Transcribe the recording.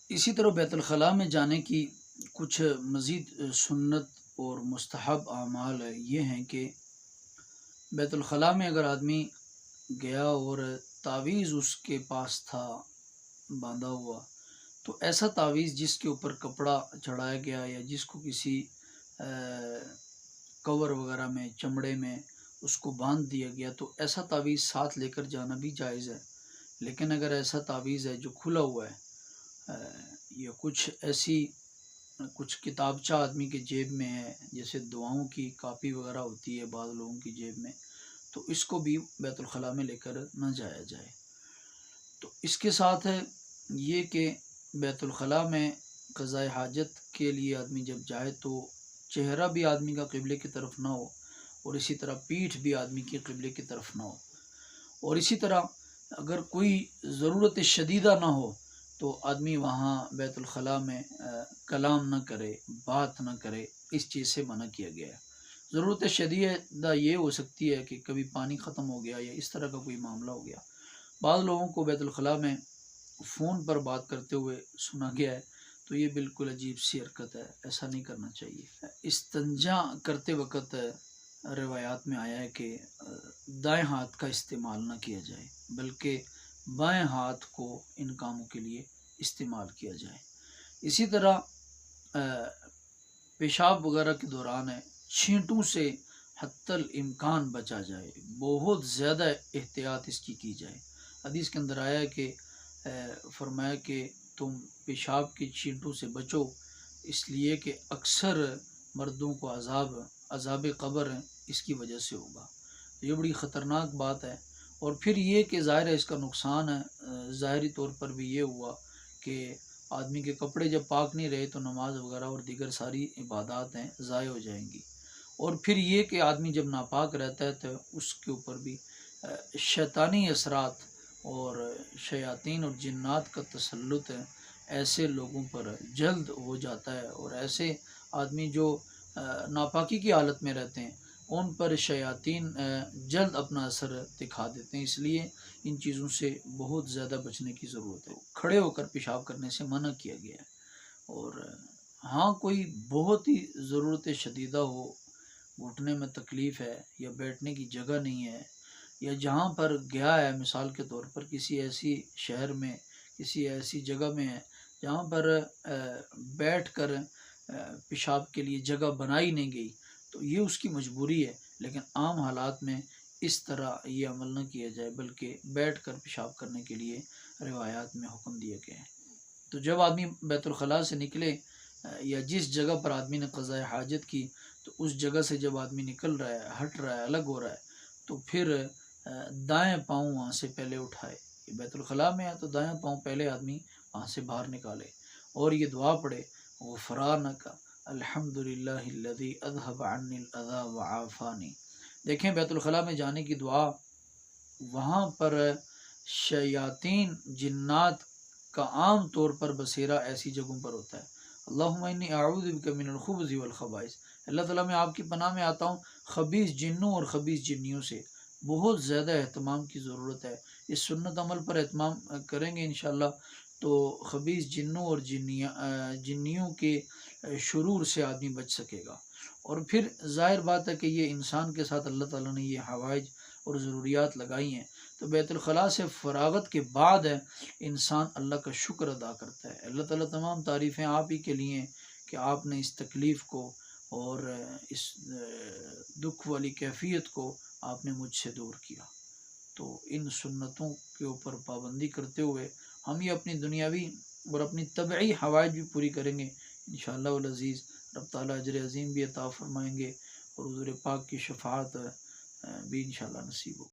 اسی طرح بیت الخلاء میں جانے کی کچھ مزید سنت اور مستحب اعمال یہ ہیں کہ بیت الخلاء میں اگر آدمی گیا اور تعویذ اس کے پاس تھا باندھا ہوا، تو ایسا تعویذ جس کے اوپر کپڑا چڑھایا گیا یا جس کو کسی کور وغیرہ میں چمڑے میں اس کو باندھ دیا گیا، تو ایسا تعویذ ساتھ لے کر جانا بھی جائز ہے۔ لیکن اگر ایسا تعویذ ہے جو کھلا ہوا ہے یا کچھ کتابچہ آدمی کے جیب میں ہے، جیسے دعاؤں کی کاپی وغیرہ ہوتی ہے بعض لوگوں کی جیب میں، تو اس کو بھی بیت الخلاء میں لے کر نہ جایا جائے۔ تو اس کے ساتھ ہے یہ کہ بیت الخلاء میں قضاء حاجت کے لیے آدمی جب جائے تو چہرہ بھی آدمی کا قبلے کی طرف نہ ہو، اور اسی طرح پیٹھ بھی آدمی کی قبلے کی طرف نہ ہو، اور اسی طرح اگر کوئی ضرورت شدیدہ نہ ہو تو آدمی وہاں بیت الخلاء میں کلام نہ کرے، بات نہ کرے، اس چیز سے منع کیا گیا ہے۔ ضرورت شدیدہ یہ ہو سکتی ہے کہ کبھی پانی ختم ہو گیا یا اس طرح کا کوئی معاملہ ہو گیا۔ بعض لوگوں کو بیت الخلاء میں فون پر بات کرتے ہوئے سنا گیا ہے، تو یہ بالکل عجیب سی حرکت ہے، ایسا نہیں کرنا چاہیے۔ استنجا کرتے وقت روایات میں آیا ہے کہ دائیں ہاتھ کا استعمال نہ کیا جائے، بلکہ بائیں ہاتھ کو ان کاموں کے لیے استعمال کیا جائے۔ اسی طرح پیشاب وغیرہ کے دوران چھینٹوں سے حتی الامکان بچا جائے، بہت زیادہ احتیاط اس کی جائے۔ حدیث کے اندر آیا ہے کہ فرمایا کہ تم پیشاب کی چھینٹوں سے بچو، اس لیے کہ اکثر مردوں کو عذاب قبر اس کی وجہ سے ہوگا۔ یہ بڑی خطرناک بات ہے۔ اور پھر یہ کہ ظاہر ہے اس کا نقصان ہے، ظاہری طور پر بھی یہ ہوا کہ آدمی کے کپڑے جب پاک نہیں رہے تو نماز وغیرہ اور دیگر ساری عبادات ہیں ضائع ہو جائیں گی۔ اور پھر یہ کہ آدمی جب ناپاک رہتا ہے تو اس کے اوپر بھی شیطانی اثرات اور شیاطین اور جنات کا تسلط ایسے لوگوں پر جلد ہو جاتا ہے، اور ایسے آدمی جو ناپاکی کی حالت میں رہتے ہیں ان پر شیاطین جلد اپنا اثر دکھا دیتے ہیں۔ اس لیے ان چیزوں سے بہت زیادہ بچنے کی ضرورت ہے۔ کھڑے ہو کر پیشاب کرنے سے منع کیا گیا ہے، اور ہاں کوئی بہت ہی ضرورت شدیدہ ہو، گھٹنے میں تکلیف ہے یا بیٹھنے کی جگہ نہیں ہے، یا جہاں پر گیا ہے مثال کے طور پر کسی ایسی شہر میں، کسی ایسی جگہ میں ہے جہاں پر بیٹھ کر پیشاب کے لیے جگہ بنائی نہیں گئی، تو یہ اس کی مجبوری ہے۔ لیکن عام حالات میں اس طرح یہ عمل نہ کیا جائے، بلکہ بیٹھ کر پیشاب کرنے کے لیے روایات میں حکم دیے گئے ہیں۔ تو جب آدمی بیت الخلاء سے نکلے یا جس جگہ پر آدمی نے قضاء حاجت کی، تو اس جگہ سے جب آدمی نکل رہا ہے، ہٹ رہا ہے، الگ ہو رہا ہے، تو پھر دائیں پاؤں وہاں سے پہلے اٹھائے۔ بیت الخلاء میں ہے تو دائیں پاؤں پہلے آدمی وہاں سے باہر نکالے اور یہ دعا پڑھے، غفرانک الحمدللہ الذی اذھب عنی الاذی وعافانی۔ دیکھیں بیت الخلاء میں جانے کی دعا، وہاں پر شیاطین جنات کا عام طور پر بسیرا ایسی جگہوں پر ہوتا ہے۔ اللہم انی اعوذ بک من الخبث والخبائث، اللہ تعالیٰ میں آپ کی پناہ میں آتا ہوں خبیث جنوں اور خبیث جنیوں سے۔ بہت زیادہ اہتمام کی ضرورت ہے، اس سنت عمل پر اہتمام کریں گے انشاءاللہ تو خبیث جنوں اور جنیوں کے شرور سے آدمی بچ سکے گا۔ اور پھر ظاہر بات ہے کہ یہ انسان کے ساتھ اللہ تعالیٰ نے یہ حوائج اور ضروریات لگائی ہیں، تو بیت الخلاء سے فراغت کے بعد انسان اللہ کا شکر ادا کرتا ہے۔ اللہ تعالیٰ تمام تعریفیں آپ ہی کے لیے ہیں کہ آپ نے اس تکلیف کو اور اس دکھ والی کیفیت کو آپ نے مجھ سے دور کیا۔ تو ان سنتوں کے اوپر پابندی کرتے ہوئے ہم یہ اپنی دنیاوی اور اپنی طبعی حوائج بھی پوری کریں گے انشاءاللہ العزیز۔ رب تعالیٰ اجر عظیم بھی عطا فرمائیں گے اور حضور پاک کی شفاعت بھی انشاءاللہ نصیب ہو۔